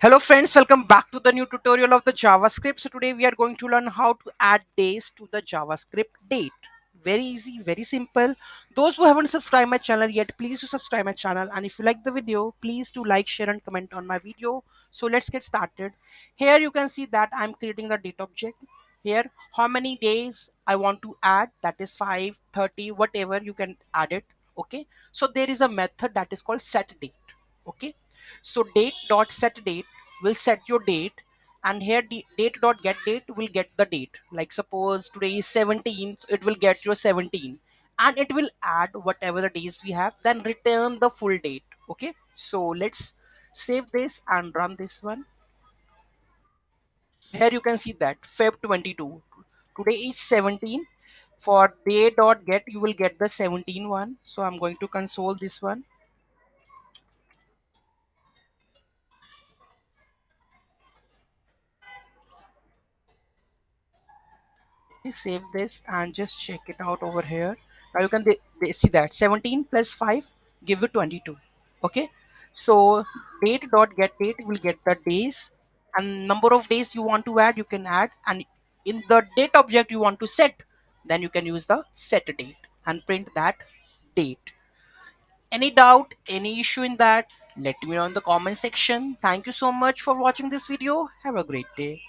Hello friends, welcome back to the new tutorial of the JavaScript. So today we are going to learn how to add days to the JavaScript date. Very easy, very simple. Those who haven't subscribed my channel yet, please do subscribe my channel. And if you like the video, please do like, share and comment on my video. So let's get started. Here you can see that I'm creating the date object. Here, how many days I want to add, that is 5, 30, whatever you can add it. Okay. So there is a method that is called set date. Okay, so date dot set date will set your date, and here the date dot get date will get the date. Like suppose today is 17th, it will get your 17, and it will add whatever the days we have, then return the full date. Okay, so let's save this and run this one. Here you can see that Feb 22. Today is 17. For day dot get, you will get the 17 one. So I'm going to console this one. Save this and just check it out over here. Now you can they see that 17 plus 5 give you 22. Okay, so date dot get date will get the days, and number of days you want to add you can add, and in the date object you want to set, then you can use the set date and print that date. Any doubt, any issue in that, let me know in the comment section. Thank you so much for watching this video. Have a great day.